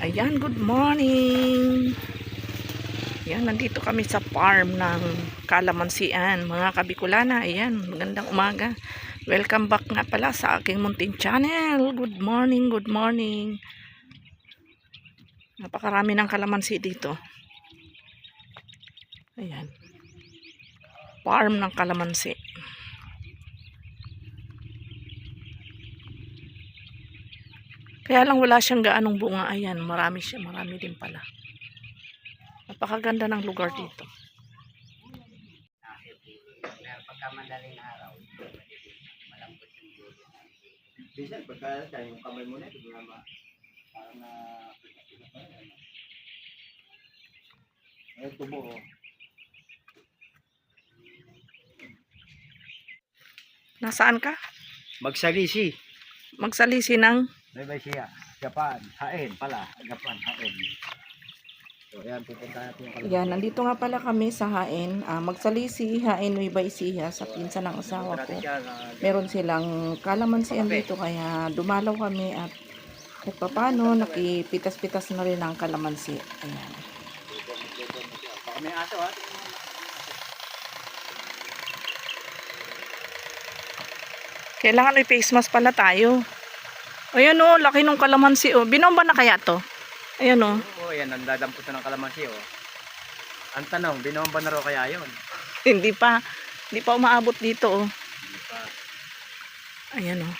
Ayan, good morning. Ayan, nandito kami sa farm ng kalamansian, mga kabikulana. Ayan, magandang umaga. Welcome back nga pala sa aking munting channel. Good morning, good morning. Napakarami ng kalamansi dito. Ayan. Farm ng kalamansi. Kaya lang wala siyang gaanong bunga. Ayan, marami siya, marami din pala. Napakaganda ng lugar dito. Pagka madaling araw, malambot yung dulo. Bisan, pagka tayo yung kamay mo na, ito na parang na ay tubo. Nasaan ka? Magsalisi. Magsalisi ng May siya. Japan, hain pala. Japan, hain. So, ayan, pupunta natin yung kalamansi. Yan, nandito nga pala kami sa Hain. Magsalisi, Hain, Nueva Ecija, sa pinsan ng asawa ko. Meron silang kalamansian dito, kaya dumalaw kami at kahit papano, nakipitas-pitas na rin ang kalamansi. Ayan. Baka may aso ha. Kailangan may face mask pala tayo. Ayan o, laki ng kalamansi o. Binomba na kaya to? Ayan o. Oo, yan, nandadampot na ng kalamansi oh. Ang tanong, binomba na raw kaya yun? Hindi pa. Hindi pa umaabot dito o. Hindi pa. Ayan o.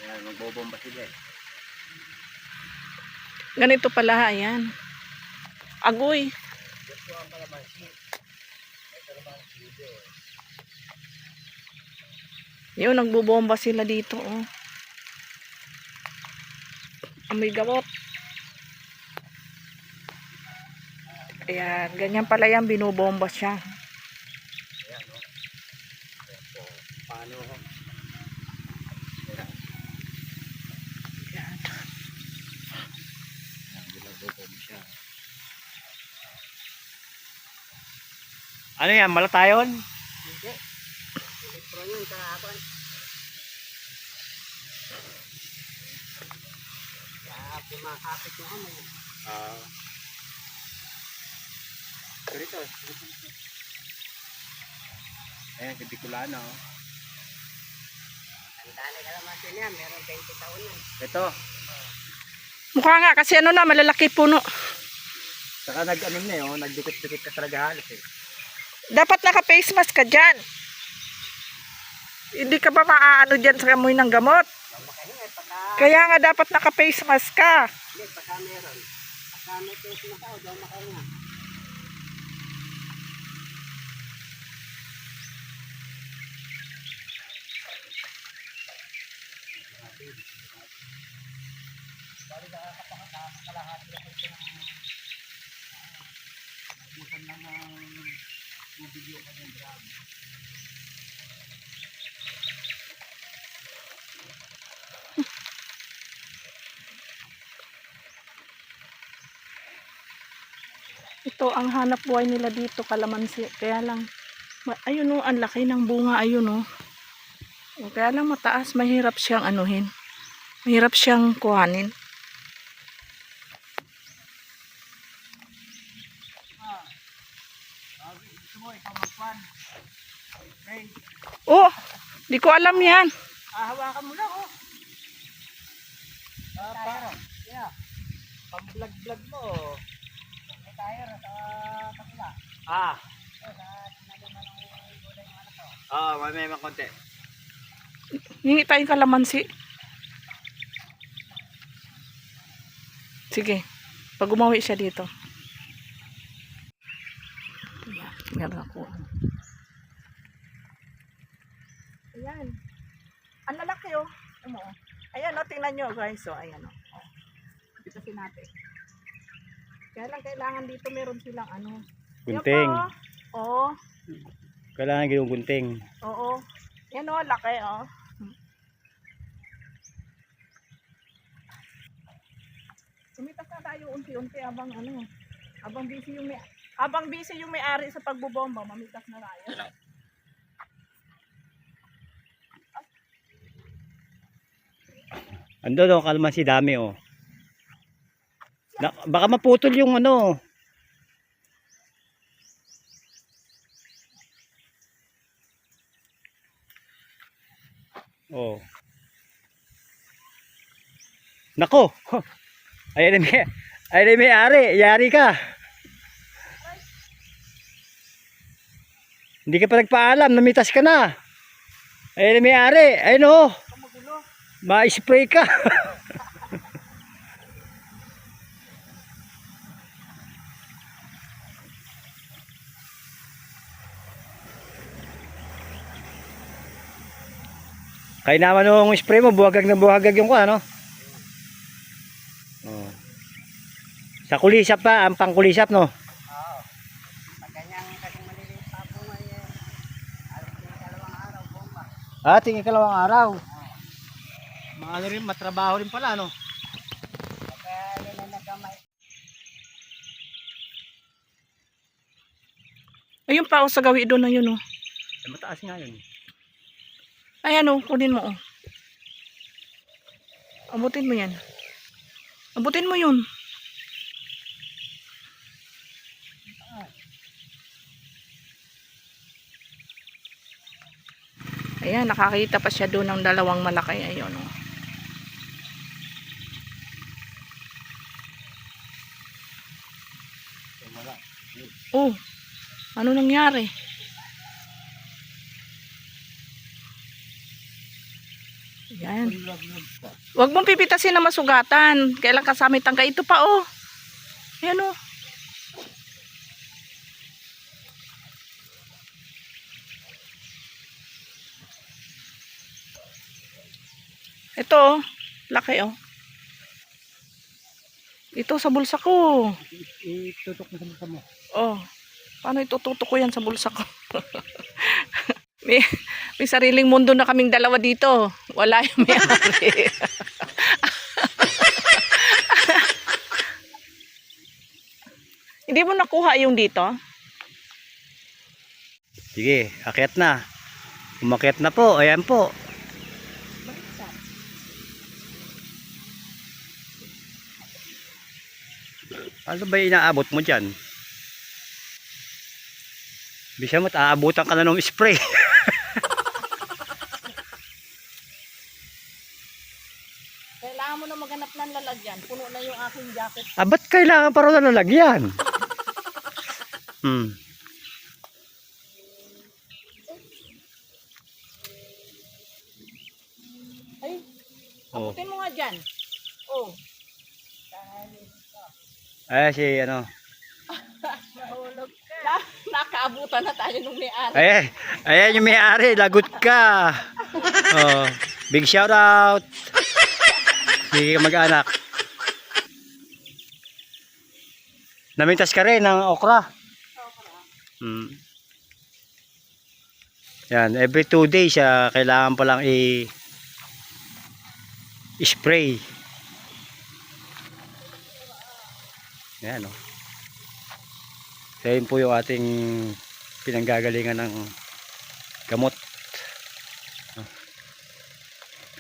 Ayan, magbobomba sila eh. Ganito pala, ayan. Agoy. Gusto ang kalamansi. May kalamansi dito eh. Yun, nagbubomba sila dito o. Amoy gamot. Ayan, ganyan pala yan, binubomba siya. Ayan o. Ayan po. Paano ko? Ayan. Ayan. Ayan, binubomba siya. Ano yan? Malatayon? Hindi. Elektro yun sa hapon. Kaya pumakapit yung amoy. Ganito. Ayan, si Bicolano. Ang dali ka naman niya, meron 20 taon yan. Ito. Mukha nga kasi ano na, malalaki puno. Saka nag-anim na yun, nagdikit-dikit ka talaga halos eh. Dapat naka-face mask ka dyan. Hindi ka ba maaano dyan sa amoy ng gamot? Kaya nga dapat naka-face mask ka. Hindi, pagka meron. Pagka may face na tao, daw makahinga. Bali nakakapakakalahati ako ito ng busan lang ng tubig yung kanyang drum. Ito ang hanap buhay nila dito, kalamansi. Kaya lang, ayun o, ang laki ng bunga, ayun o. Kaya lang mataas, mahirap siyang anuhin. Mahirap siyang kuhanin. Gusto mo, ikaw magpan. Okay. Oh, di ko alam yan. Hawakan mo lang oh. Parang, yeah. Pang-vlog-vlog mo. May tire sa kapila. May mga konti. Hingi tayong kalamansi. Sige, pag umawi siya dito. Meron ako. Ayan. Ang lalaki oh. Ayan oh, tingnan nyo guys. So, ayan oh. Pitasin natin. Kaya lang kailangan dito meron silang ano. Gunting. Oo. Kailangan gawing gunting. Oo. Yan oh, laki oh. Sumitas na tayo unti-unti habang busy yung may-ari sa pagbobomba, mamitas na tayo. Ando daw kalamansi dami oh. Baka maputol yung ano. Oh. Nako. Ayan na may, ayan na may ari. Yari ka. Hindi ka pa nagpaalam. Namitas ka na. Ayan na may ari. Ayun oh. Ma-spray ka. Kaya naman nung spray mo, buhagag na buhagag yung ano. Oh. Sa kulisap pa, ang pangkulisap no. Oo. Pag ganyan kasing maliliit pa po may alas ng 2 araw bomba. Tingin kalawang araw. Mga ano rin, matrabaho rin pala no. Kaya yun ay nagkamay. Ayun pa, sa gawi doon na yun, oh. Mataas nga yun. Ayan, oh, kunin mo, oh. Abutin mo yan. Abutin mo yun. Ayan, nakakita pa siya doon ng dalawang malaki. Ayun, oh. Oh, ano nangyari? Ayan. Huwag mong pipitasin na masugatan. Kailan kasamit ang ito pa, oh. Ayan, oh. Ito, oh. Laki, oh. Ito sa bulsa ko. Itutok mo sa mukha mo. Oh. Paano itututok ko yan sa bulsa ko? may sariling mundo na kaming dalawa dito. Wala yung may-ari. Hindi mo nakuha yung dito? Sige, akyat na. Umakyat na po, ayan po. Ano ba yung inaabot mo dyan? Bisa mo, aabutan ka na ng spray. Kailangan mo na maghanap ng lalagyan. Puno na yung aking jacket. Ba't kailangan pa rin na lalagyan? Ay, Oh. abutin mo nga dyan. Oh. Ay, si ano. Nahulog ka. Nakaabutan na tayo nung may-ari. Ayan yung may-ari, lagot ka. Oh, big shout out. Sige ka mag-anak. Namintas ka rin ng okra. Yan, every 2 days kailangan pa lang i-spray. Yan o. So yun po yung ating pinanggagalingan ng gamot.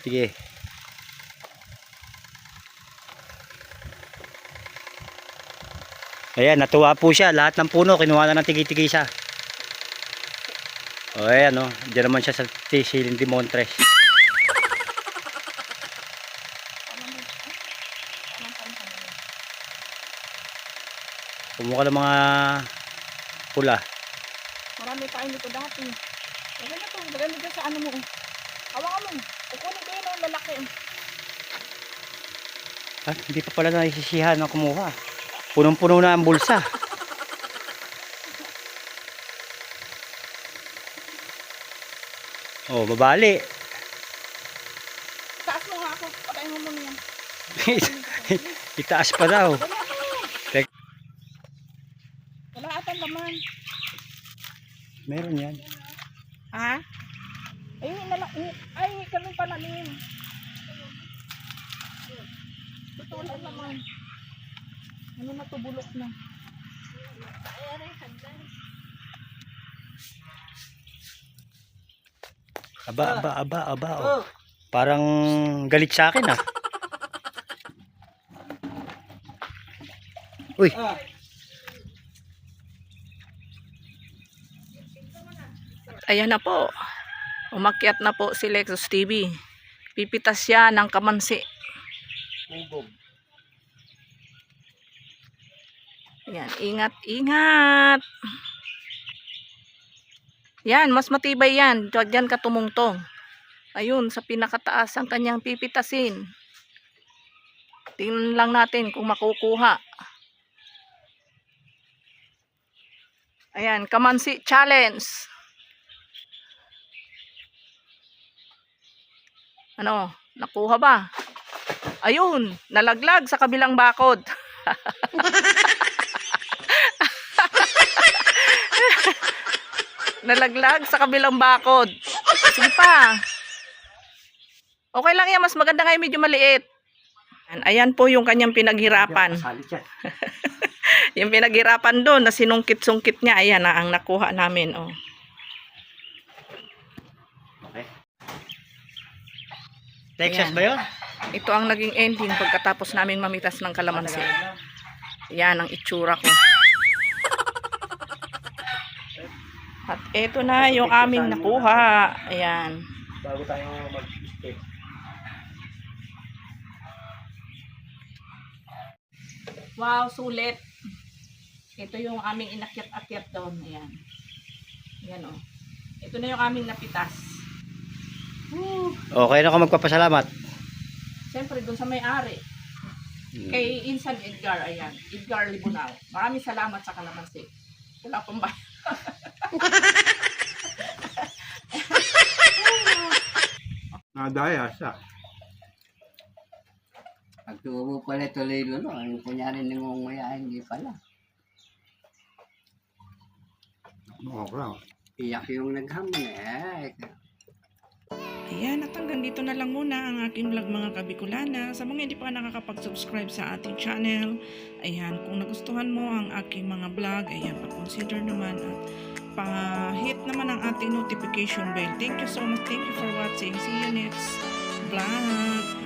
Sige. Ayan, natuwa po siya. Lahat ng puno, kinuha na ng tigi-tigisa. O, ayan o. Diyan naman siya sa Silin de Montres. Kumuha ng mga pula. Marami tayo nito dati. Maganda to. Maganda dyan sa ano mo. Hawakan mo. Kukunin ko yun ang lalaki. Hindi pa pala naisisihan na kumuha. Punong-puno na ang bulsa. Oh, babali. Taas mo nga ako. Patayin mo muna yan. Itaas pa daw. Wala atang laman. Meron yan. Ha? Ayun, ay, ganun pala nin. Ito wala laman. Ano na to, bulok na. Aba. Oh. Parang galit sa akin ah. Uy, Ayan na po. Umakyat na po si Lexus TV. Pipitas siya ng kamansi. Ubog. Ayan, ingat, ingat. Yan, mas matibay yan. Diyan ka tumungtong. Ayun, sa pinakataas ang kanyang pipitasin. Tingnan lang natin kung makukuha. Ayan, kamansi challenge. Ano, nakuha ba? Ayun, nalaglag sa kabilang bakod. Nalaglag sa kabilang bakod. Sige pa. Okay lang yan, mas maganda nga yung medyo maliit. Ayan po yung kanyang pinaghirapan. Salit siya. Yung pinaghirapan doon na sinungkit-sungkit niya, ayan na ang nakuha namin. Oh. Okay. Texas Ayan. ba yun? Ito ang naging ending pagkatapos naming mamitas ng kalamansi. Yan ang itsura ko. At ito na yung aming nakuha. Ayan. Bago tayo mag-step. Wow, sulit. Ito yung aming inakyat-akyat doon. Ayan. Ayan o. Ito na yung aming napitas. Woo. Okay na ako magpapasalamat. Siyempre, doon sa may-ari. Kay Insan Edgar, ayan. Edgar Libunao. Maraming salamat sa kalamansi. Wala pang ba? Nadaya siya. Pagtubo pala tuloy no, ang kunyari nangunguya, hindi pala. Okay. Iyak yung naghamon eh. Ayan, at hanggang dito na lang muna ang aking vlog mga kabikulana. Sa mga hindi pa nakakapag-subscribe sa ating channel, ayan, kung nagustuhan mo ang aking mga vlog, ayan, pa-consider naman at pa-hit naman ang ating notification bell. Thank you so much. Thank you for watching. See you next vlog.